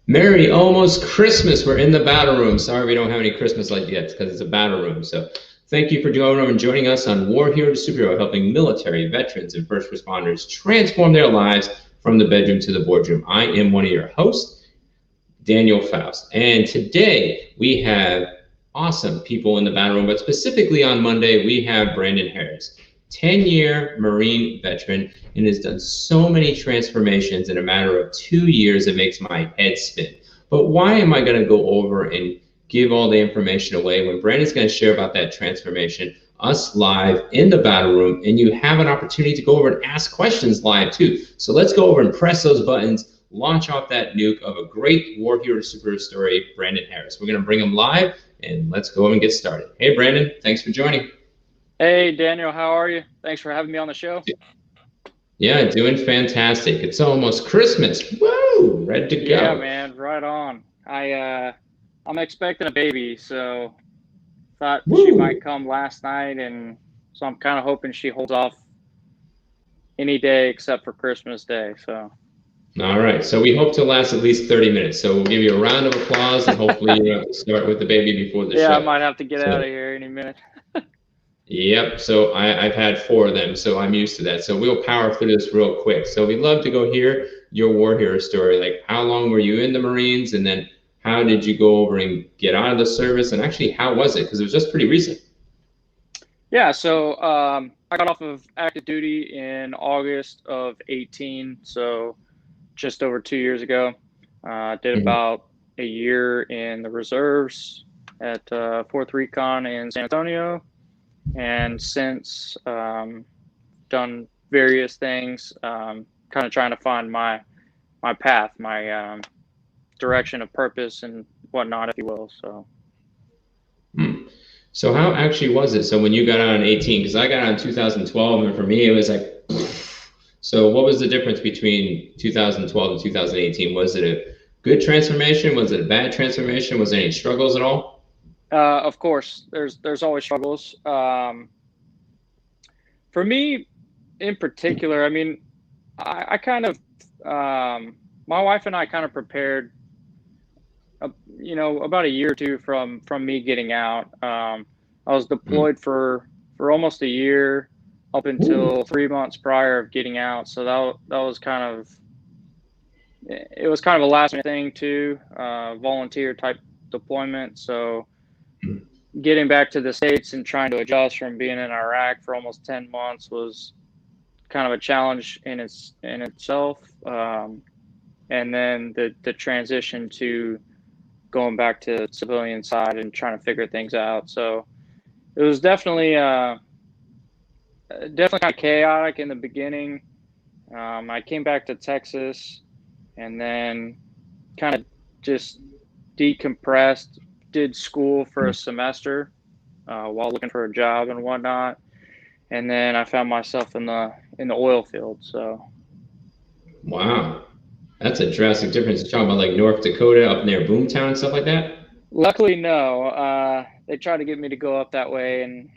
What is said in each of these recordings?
Merry almost Christmas. We're in the battle room. Sorry we don't have any Christmas lights yet because it's a battle room. So thank you for joining us on War Hero to Superhero, helping military, veterans, and first responders transform their lives from the bedroom to the boardroom. I am one of your hosts, Daniel Faust. And today we have awesome people in the battle room, but specifically on Monday, we have Brandon Harris, 10-year Marine veteran, and has done so many transformations in a matter of 2 years, it makes my head spin. But why am I going to go over and give all the information away when Brandon's going to share about that transformation, us live in the battle room, and you have an opportunity to go over and ask questions live too. So let's go over and press those buttons, launch off that nuke of a great War Hero Superhero story, Brandon Harris. We're going to bring him live, and let's go and get started. Hey, Brandon, thanks for joining. Hey, Daniel, how are you? Thanks for having me on the show. Yeah, doing fantastic. It's almost Christmas. Woo! Ready to go. Yeah, man, right on. I'm expecting a baby, so thought she might come last night, and so I'm kind of hoping she holds off any day except for Christmas Day. So. All right, so we hope to last at least 30 minutes. So we'll give you a round of applause, and hopefully you start with the baby before the show. Yeah, I might have to get out of here any minute. Yep, so I've had 4 of them, so I'm used to that. So we'll power through this real quick. So we'd love to go hear your war hero story. Like, how long were you in the Marines, and then how did you go over and get out of the service, and actually, how was it? Because it was just pretty recent. Yeah, so I got off of active duty in August of 18, so just over 2 years ago. Did about a year in the reserves at 4th Recon in San Antonio. And since done various things, kind of trying to find my path, my direction of purpose and whatnot, if you will. So how actually was it? So when you got out in 18, because I got out in 2012, and for me it was like, so what was the difference between 2012 and 2018? Was it a good transformation? Was it a bad transformation? Was there any struggles at all? Of course, there's always struggles. For me, in particular, I mean, I kind of, my wife and I kind of prepared, about a year or two from me getting out. I was deployed for almost a year, up until 3 months prior of getting out. So that was kind of, it was kind of a last minute thing too, volunteer type deployment. So getting back to the States and trying to adjust from being in Iraq for almost 10 months was kind of a challenge in itself. And then the transition to going back to the civilian side and trying to figure things out. So it was definitely kind of chaotic in the beginning. I came back to Texas and then kind of just decompressed, did school for a semester while looking for a job and whatnot, and then I found myself in the oil field. So, wow, that's a drastic difference. You're talking about like North Dakota, up near Boomtown and stuff like that. Luckily, no. They tried to get me to go up that way, and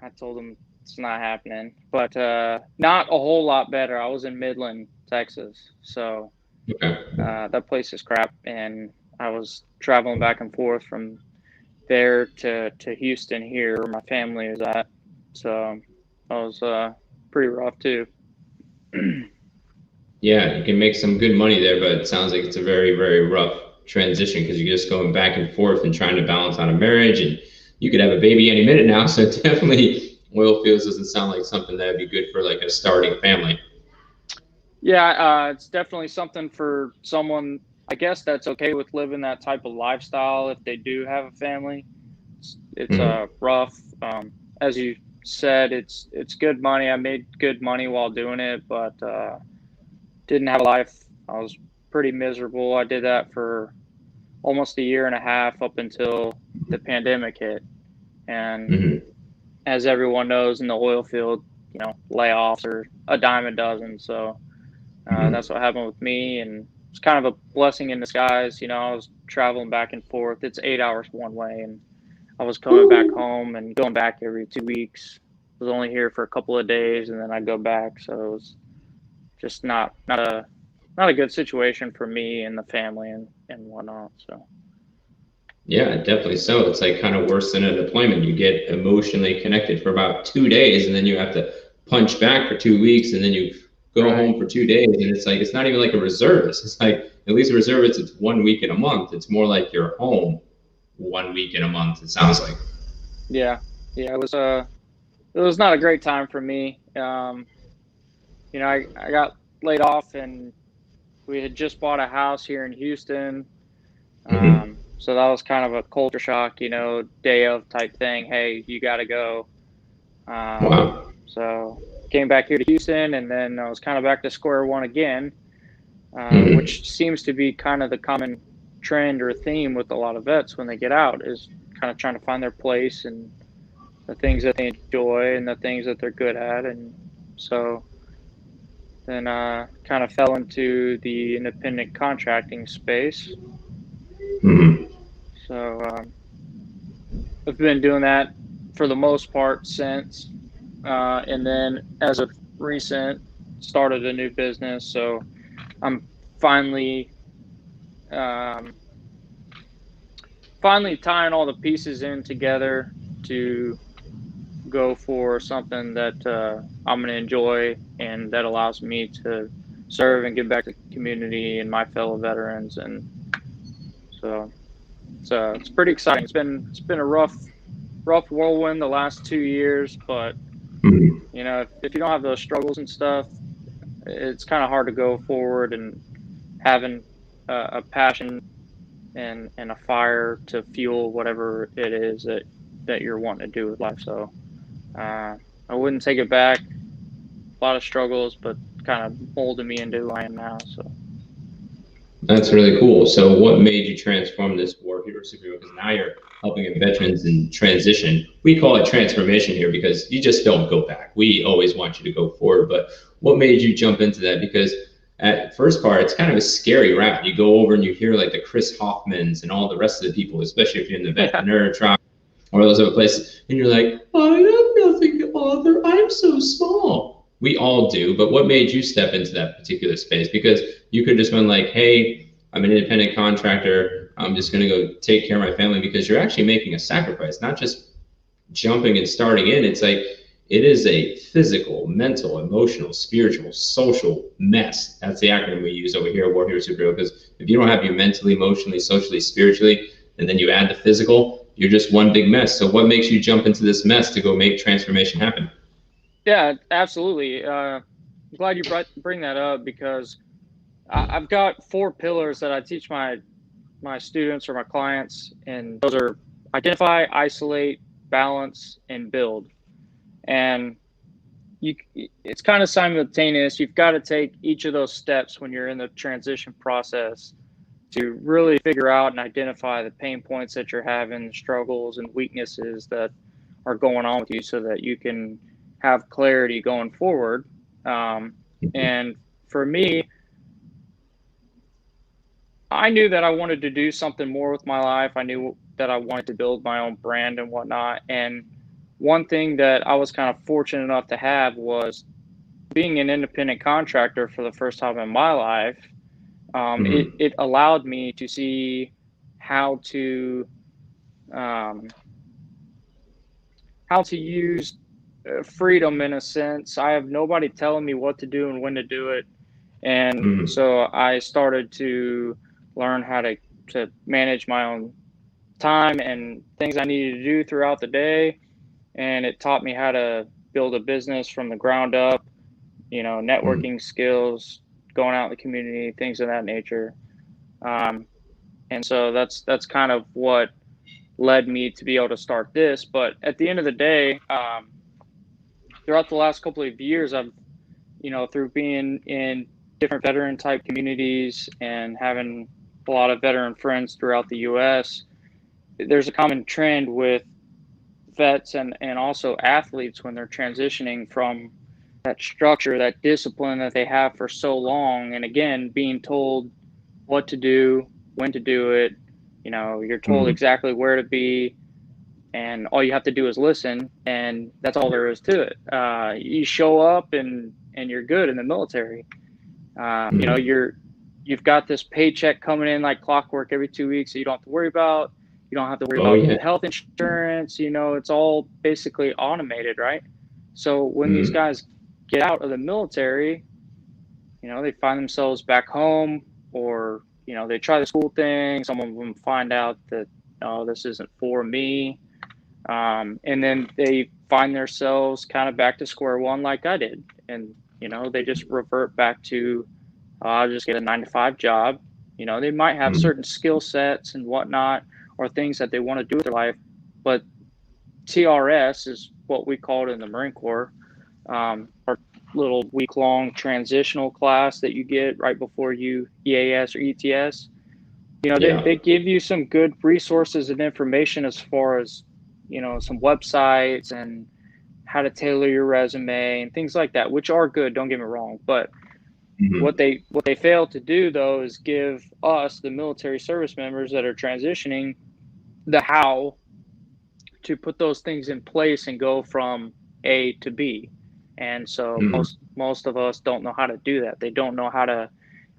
I told them it's not happening. But not a whole lot better. I was in Midland, Texas, so that place is crap, and I was traveling back and forth from there to Houston here, where my family is at. So that was pretty rough too. Yeah, you can make some good money there, but it sounds like it's a very, very rough transition because you're just going back and forth and trying to balance out a marriage, and you could have a baby any minute now. So definitely, oil fields doesn't sound like something that would be good for like a starting family. Yeah, it's definitely something for someone, I guess, that's okay with living that type of lifestyle if they do have a family. It's rough. As you said, it's good money. I made good money while doing it, but didn't have a life. I was pretty miserable. I did that for almost a year and a half up until the pandemic hit. And as everyone knows in the oil field, layoffs are a dime a dozen. So that's what happened with me. And it's kind of a blessing in disguise. I was traveling back and forth. It's 8 hours one way. And I was coming back home and going back every 2 weeks. I was only here for a couple of days and then I'd go back. So it was just not a not a good situation for me and the family and whatnot. So. Yeah, definitely. So it's like kind of worse than a deployment. You get emotionally connected for about 2 days, and then you have to punch back for 2 weeks, and then you go home for 2 days, and it's like it's not even like a reservist. It's like at least a reservist, it's 1 week in a month. It's more like you're home 1 week in a month. It sounds like. Yeah, it was not a great time for me. I got laid off, and we had just bought a house here in Houston. So that was kind of a culture shock, day of type thing. Hey, you got to go. Wow. So came back here to Houston, and then I was kind of back to square one again, which seems to be kind of the common trend or theme with a lot of vets when they get out, is kind of trying to find their place and the things that they enjoy and the things that they're good at. And so then kind of fell into the independent contracting space. So I've been doing that for the most part since, and then as of recent, started a new business. So I'm finally tying all the pieces in together to go for something that I'm going to enjoy and that allows me to serve and give back to the community and my fellow veterans. And so it's pretty exciting. It's been a rough whirlwind the last 2 years, but if you don't have those struggles and stuff, it's kind of hard to go forward and having a passion and a fire to fuel whatever it is that you're wanting to do with life. So I wouldn't take it back. A lot of struggles, but kind of molded me into who I am now. So that's really cool. So what made you transform this war hero superhero? Because now you're helping veterans in transition. We call it transformation here because you just don't go back. We always want you to go forward. But what made you jump into that? Because at first part, it's kind of a scary route. You go over and you hear like the Chris Hoffmans and all the rest of the people, especially if you're in the veterinary trial or those other places, and you're like, I have nothing to offer. I'm so small. We all do, but what made you step into that particular space? Because you could just been like, hey, I'm an independent contractor. I'm just going to go take care of my family, because you're actually making a sacrifice, not just jumping and starting in. It's like it is a physical, mental, emotional, spiritual, social mess. That's the acronym we use over here at War Hero Superhero, because if you don't have you mentally, emotionally, socially, spiritually, and then you add the physical, you're just one big mess. So what makes you jump into this mess to go make transformation happen? Yeah, absolutely. I'm glad you bring that up, because I've got 4 pillars that I teach my students or my clients, and those are identify, isolate, balance, and build. And it's kind of simultaneous. You've got to take each of those steps when you're in the transition process to really figure out and identify the pain points that you're having, struggles and weaknesses that are going on with you, so that you can have clarity going forward. And for me, I knew that I wanted to do something more with my life. I knew that I wanted to build my own brand and whatnot. And one thing that I was kind of fortunate enough to have was being an independent contractor for the first time in my life. It allowed me to see how to use freedom in a sense. I have nobody telling me what to do and when to do it. And so I started to learn how to manage my own time and things I needed to do throughout the day. And it taught me how to build a business from the ground up, networking skills, going out in the community, things of that nature. And so that's kind of what led me to be able to start this. But at the end of the day, throughout the last couple of years, I've, through being in different veteran type communities and having a lot of veteran friends throughout the U.S., there's a common trend with vets and also athletes when they're transitioning from that structure, that discipline that they have for so long. And again, being told what to do, when to do it, you're told exactly where to be, and all you have to do is listen. And that's all there is to it. You show up and you're good in the military. you've got this paycheck coming in like clockwork every 2 weeks that you don't have to worry about. You don't have to worry Oh about yeah. health insurance. You know, it's all basically automated, right? So when these guys get out of the military, you know, they find themselves back home, or, you know, they try the school thing. Some of them find out that, oh, this isn't for me. And then they find themselves kind of back to square one like I did. And, you know, they just revert back to, I'll just get a 9 to 5 job. You know, they might have certain skill sets and whatnot, or things that they want to do with their life. But TRS is what we call it in the Marine Corps, our little week-long transitional class that you get right before you EAS or ETS. You know, Yeah. they give you some good resources and information as far as, you know, some websites and how to tailor your resume and things like that, which are good, don't get me wrong. But what they fail to do, though, is give us, the military service members that are transitioning, the how to put those things in place and go from A to B. And so most of us don't know how to do that. They don't know how to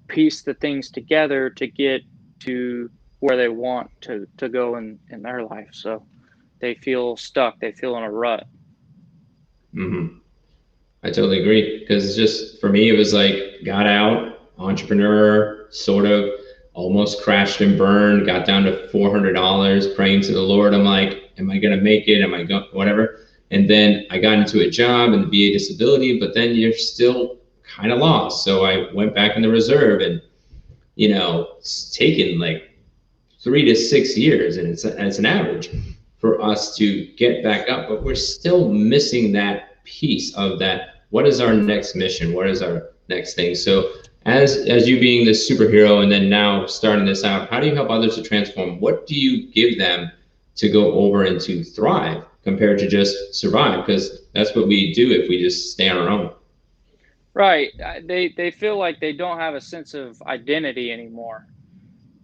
piece the things together to get to where they want to go in their life. So they feel stuck. They feel in a rut. I totally agree, because just for me, it was like got out, entrepreneur, sort of almost crashed and burned, got down to $400, praying to the Lord. I'm like, am I going to make it? Am I going, whatever? And then I got into a job in the VA disability, but then you're still kind of lost. So I went back in the reserve, and, you know, it's taken like 3 to 6 years, and it's an average for us to get back up, but we're still missing that piece of that. What is our next mission? What is our next thing? So as you being this superhero and then now starting this out, how do you help others to transform? What do you give them to go over and to thrive compared to just survive? Because that's what we do if we just stay on our own. Right. They feel like they don't have a sense of identity anymore.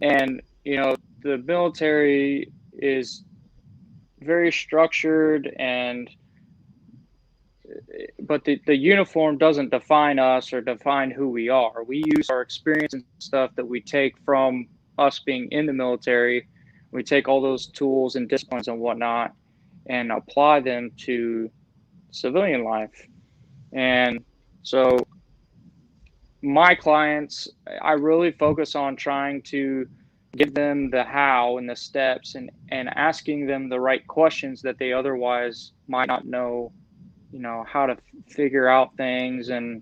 And, you know, the military is very structured, and but the uniform doesn't define us or define who we are. We use our experience and stuff that we take from us being in the military. We take all those tools and disciplines and whatnot and apply them to civilian life. And so my clients, I really focus on trying to give them the how and the steps, and asking them the right questions that they otherwise might not know, you know, how to figure out things and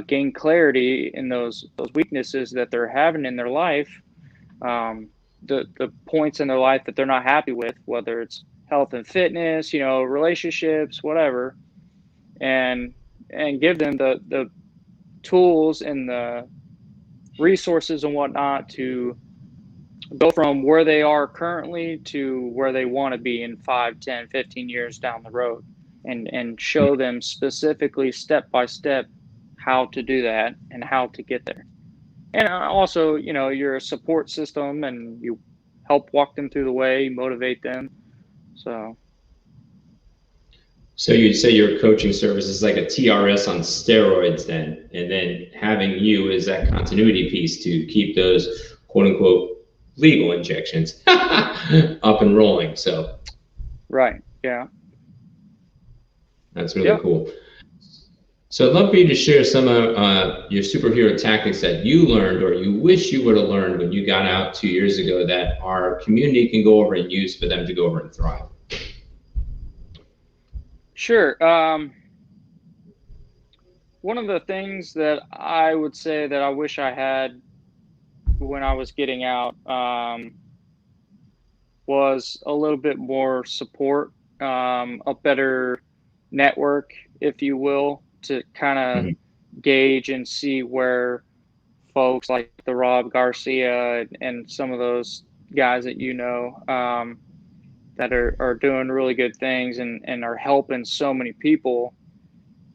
gain clarity in those weaknesses that they're having in their life, the points in their life that they're not happy with, whether it's health and fitness, you know, relationships, whatever, and give them the tools and the resources and whatnot to go from where they are currently to where they want to be in 5, 10, 15 years down the road, and show them specifically step by step how to do that and how to get there. And also, you know, you're a support system and you help walk them through the way, motivate them. So you'd say your coaching service is like a TRS on steroids then, and then having you is that continuity piece to keep those quote unquote legal injections up and rolling. So right, yeah, that's really cool. So I'd love for you to share some of your superhero tactics that you learned or you wish you would have learned when you got out 2 years ago that our community can go over and use for them to go over and thrive. Sure. One of the things that I would say that I wish I had when I was getting out was a little bit more support, a better network, if you will, to kind of gauge and see where folks like the Rob Garcia and some of those guys that you know, that are doing really good things and are helping so many people.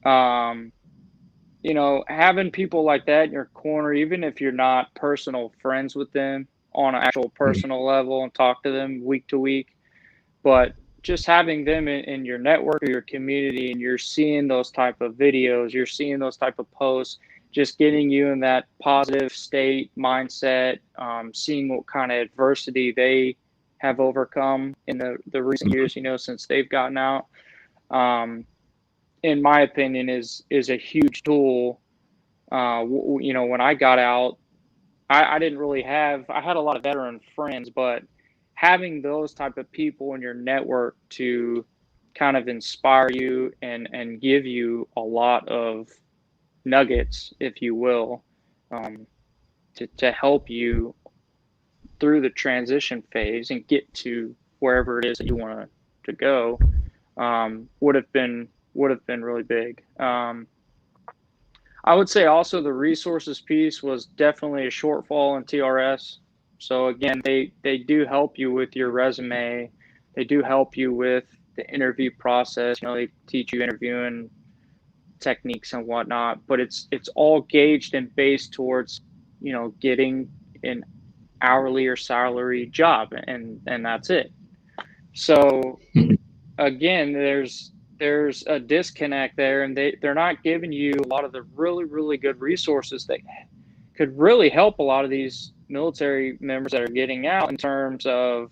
You know, having people like that in your corner, even if you're not personal friends with them on an actual personal level and talk to them week to week, but just having them in your network or your community, and you're seeing those type of videos, you're seeing those type of posts, just getting you in that positive state mindset, seeing what kind of adversity they have overcome in the recent years, since they've gotten out, in my opinion, is a huge tool. When I got out, I didn't really I had a lot of veteran friends, but having those type of people in your network to kind of inspire you and give you a lot of nuggets, if you will, to help you through the transition phase and get to wherever it is that you want to go, would have been really big. I would say also the resources piece was definitely a shortfall in TRS. So again, they do help you with your resume. They do help you with the interview process. They teach you interviewing techniques and whatnot, but it's all gauged and based towards, getting an hourly or salary job, and that's it. So again, there's a disconnect there, and they're not giving you a lot of the really, really good resources that could really help a lot of these military members that are getting out in terms of,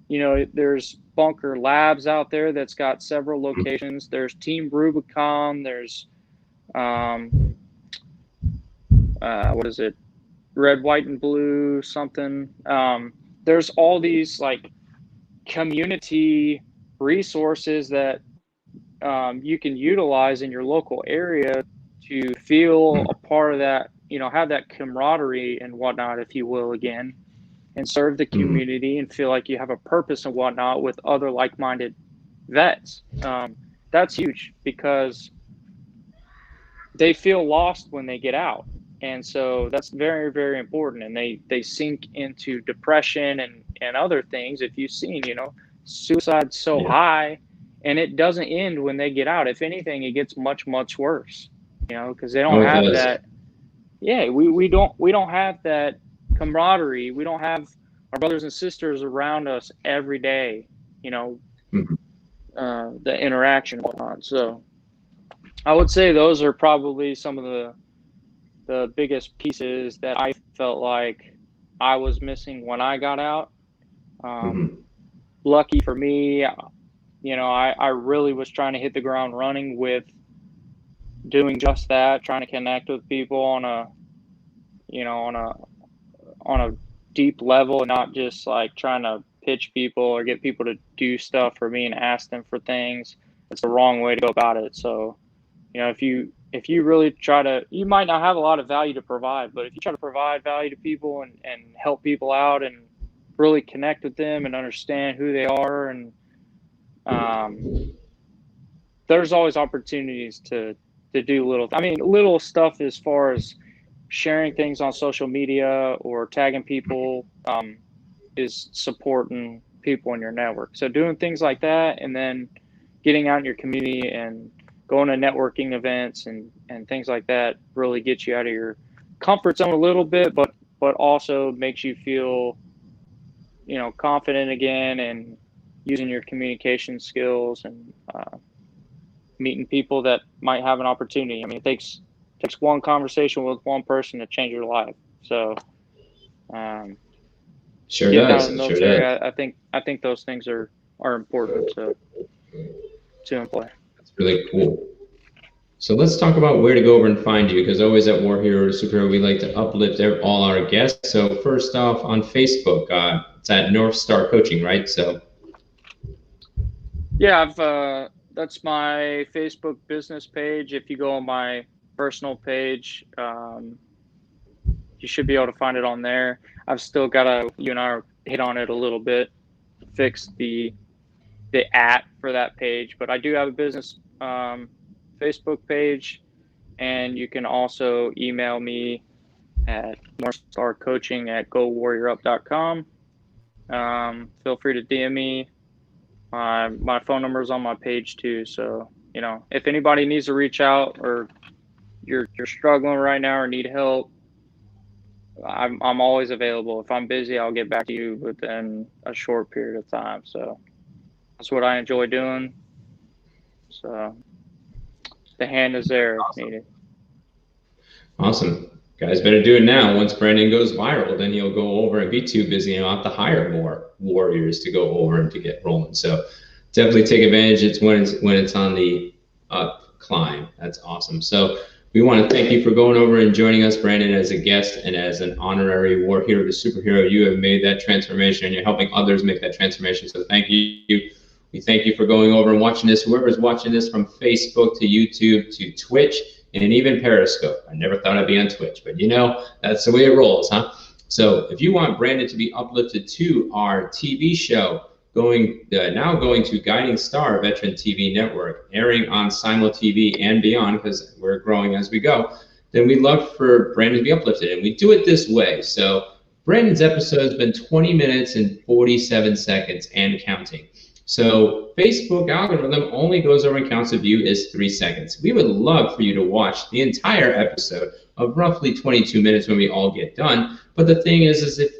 there's Bunker Labs out there that's got several locations. There's Team Rubicon. There's, what is it? Red, white, and blue something. There's all these like community resources that you can utilize in your local area to feel a part of that, have that camaraderie and whatnot, if you will, again, and serve the community and feel like you have a purpose and whatnot with other like-minded vets. That's huge because they feel lost when they get out. And so that's very, very important. And they sink into depression and other things. If you've seen, suicide's so high, and it doesn't end when they get out. If anything, it gets much, much worse, because they don't have that. Yeah, we don't have that camaraderie. We don't have our brothers and sisters around us every day, the interaction and whatnot. So I would say those are probably some of the biggest pieces that I felt like I was missing when I got out. Lucky for me, I really was trying to hit the ground running with doing just that, trying to connect with people on a deep level, and not just like trying to pitch people or get people to do stuff for me and ask them for things. It's the wrong way to go about it. So, if you really try to, you might not have a lot of value to provide, but if you try to provide value to people and help people out and really connect with them and understand who they are, and there's always opportunities to do little stuff as far as sharing things on social media or tagging people, is supporting people in your network. So doing things like that, and then getting out in your community and going to networking events and things like that really gets you out of your comfort zone a little bit, but also makes you feel, confident again, and using your communication skills and meeting people that might have an opportunity. I mean, it takes one conversation with one person to change your life. So, sure getting does. out of the military, I think those things are important to employ. That's really cool. So let's talk about where to go over and find you, because always at War Hero Superhero, we like to uplift all our guests. So first off, on Facebook, it's at North Star Coaching, right? So yeah, that's my Facebook business page. If you go on my personal page, you should be able to find it on there. I've still got you and I hit on it a little bit, fix the @ for that page, but I do have a business Facebook page, and you can also email me at northstarcoaching@gowarriorup.com. Feel free to DM me. My phone number is on my page too. So, if anybody needs to reach out, or you're struggling right now or need help, I'm always available. If I'm busy, I'll get back to you within a short period of time. So that's what I enjoy doing. So the hand is there if needed. Awesome. Guys better do it now. Once Brandon goes viral, then he'll go over and be too busy and he'll have to hire more warriors to go over and to get rolling. So definitely take advantage. It's when it's on the up climb. That's awesome. So we want to thank you for going over and joining us, Brandon, as a guest and as an honorary war hero to superhero. You have made that transformation and you're helping others make that transformation. So thank you. We thank you for going over and watching this. Whoever's watching this from Facebook to YouTube to Twitch, and even Periscope. I never thought I'd be on Twitch, but that's the way it rolls, huh? So if you want Brandon to be uplifted to our TV show, now going to Guiding Star Veteran TV Network, airing on Simul TV and beyond, because we're growing as we go, then we'd love for Brandon to be uplifted. And we do it this way. So Brandon's episode has been 20 minutes and 47 seconds and counting. So Facebook algorithm only goes over and counts the view as 3 seconds. We would love for you to watch the entire episode of roughly 22 minutes when we all get done. But the thing is if,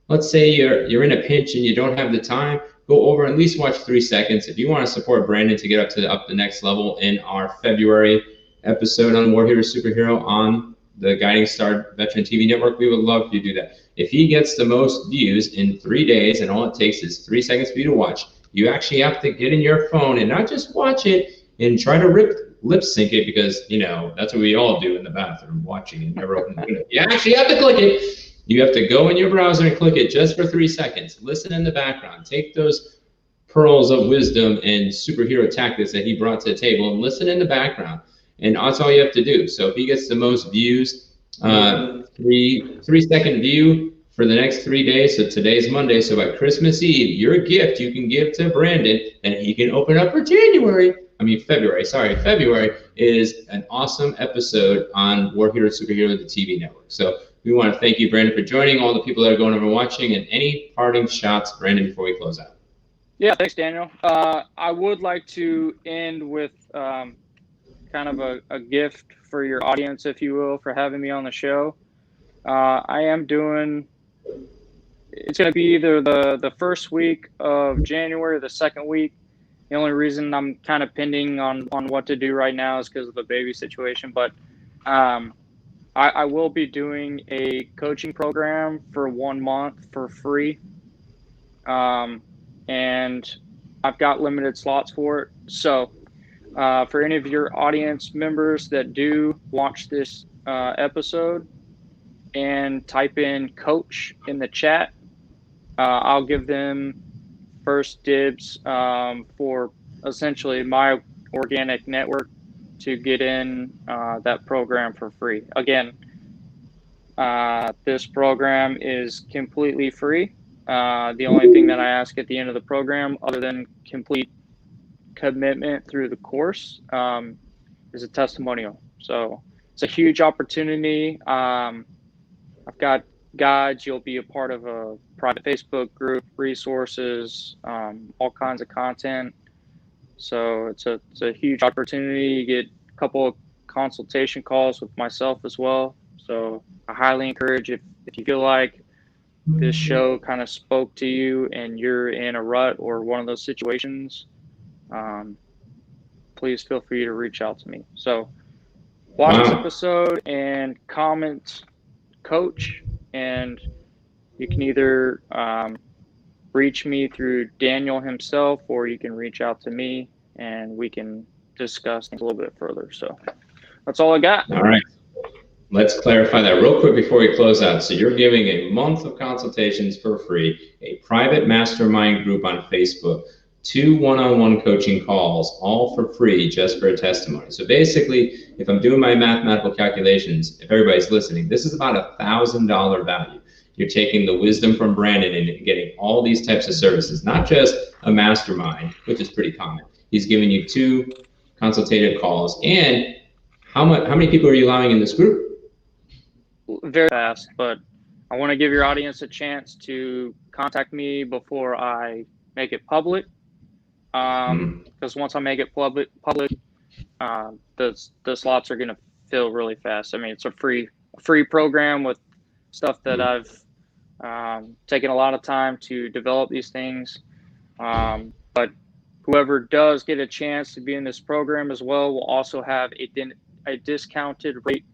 let's say you're in a pinch and you don't have the time, go over and at least watch 3 seconds. If you want to support Brandon to get up the next level in our February episode on War Hero Superhero on the Guiding Star Veteran TV Network, we would love you to do that. If he gets the most views in 3 days and all it takes is 3 seconds for you to watch, you actually have to get in your phone and not just watch it and try to lip sync it, because that's what we all do in the bathroom, watching and never open the window. You actually have to click it. You have to go in your browser and click it just for 3 seconds. Listen in the background. Take those pearls of wisdom and superhero tactics that he brought to the table and listen in the background. And that's all you have to do. So if he gets the most views, 3-second view for the next 3 days, so today's Monday, so by Christmas Eve, your gift you can give to Brandon and he can open up for February, is an awesome episode on War Hero Superhero, the TV network. So we want to thank you, Brandon, for joining, all the people that are going over and watching, and any parting shots, Brandon, before we close out. Yeah, thanks, Daniel. I would like to end with kind of a gift for your audience, if you will, for having me on the show. It's going to be either the first week of January or the second week. The only reason I'm kind of pending on what to do right now is because of the baby situation. But I will be doing a coaching program for 1 month for free. And I've got limited slots for it. So for any of your audience members that do watch this episode and type in coach in the chat, I'll give them first dibs for essentially my organic network to get in that program for free. Again, this program is completely free. The only thing that I ask at the end of the program, other than complete commitment through the course, is a testimonial. So it's a huge opportunity. I've got guides. You'll be a part of a private Facebook group, resources, all kinds of content. So it's a huge opportunity. You get a couple of consultation calls with myself as well. So I highly encourage, if you feel like this show kind of spoke to you and you're in a rut or one of those situations, please feel free to reach out to me. So watch this episode and comment coach, and you can either reach me through Daniel himself, or you can reach out to me and we can discuss things a little bit further. So that's all I got. All right. Let's clarify that real quick before we close out. So you're giving a month of consultations for free, a private mastermind group on Facebook, 2 one-on-one coaching calls, all for free, just for a testimony. So basically, if I'm doing my mathematical calculations, if everybody's listening, this is about $1,000 value. You're taking the wisdom from Brandon and getting all these types of services, not just a mastermind, which is pretty common. He's giving you 2 consultative calls. And how many people are you allowing in this group? Very fast, but I want to give your audience a chance to contact me before I make it public. Because once I make it public, the slots are going to fill really fast. I mean, it's a free program with stuff that I've taken a lot of time to develop these things. But whoever does get a chance to be in this program as well will also have a discounted rate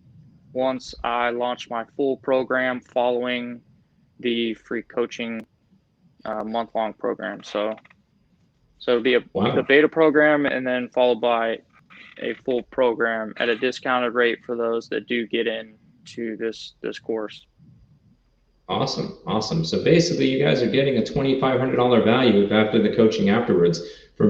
once I launch my full program following the free coaching month-long program. So it'll be the beta program, and then followed by a full program at a discounted rate for those that do get into this course. Awesome. So basically, you guys are getting a $2,500 value after the coaching afterwards for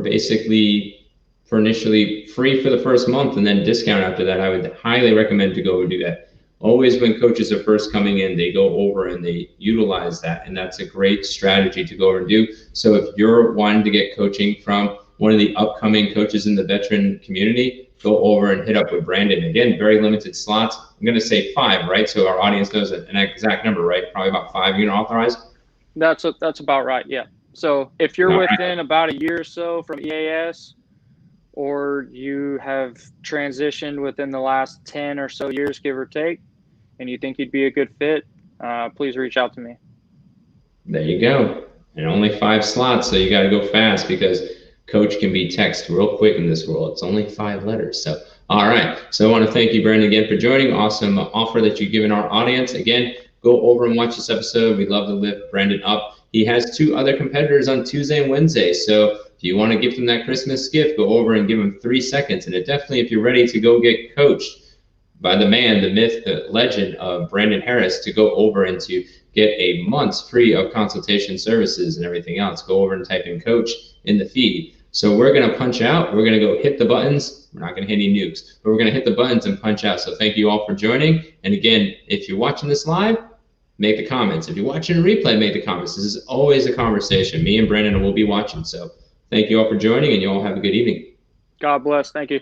initially free for the first month and then discount after that. I would highly recommend to go and do that. Always when coaches are first coming in, they go over and they utilize that, and that's a great strategy to go over and do. So if you're wanting to get coaching from one of the upcoming coaches in the veteran community, go over and hit up with Brandon. Again, very limited slots. I'm going to say 5, right? So our audience knows an exact number, right? Probably about 5 you're going to authorize? That's about right, yeah. So if you're within about a year or so from EAS, or you have transitioned within the last 10 or so years, give or take, and you think you'd be a good fit, please reach out to me. There you go. And only 5 slots, so you got to go fast because coach can be text real quick in this world. It's only 5 letters. So, all right. So I want to thank you, Brandon, again for joining. Awesome offer that you've given our audience. Again, go over and watch this episode. We'd love to lift Brandon up. He has 2 other competitors on Tuesday and Wednesday. So if you want to give him that Christmas gift, go over and give him 3 seconds. And definitely, if you're ready to go get coached by the man, the myth, the legend of Brandon Harris, to go over and to get a month's free of consultation services and everything else, go over and type in coach in the feed. So we're going to punch out. We're going to go hit the buttons. We're not going to hit any nukes, but we're going to hit the buttons and punch out. So thank you all for joining. And again, if you're watching this live, make the comments. If you're watching a replay, make the comments. This is always a conversation. Me and Brandon will be watching. So thank you all for joining, and you all have a good evening. God bless. Thank you.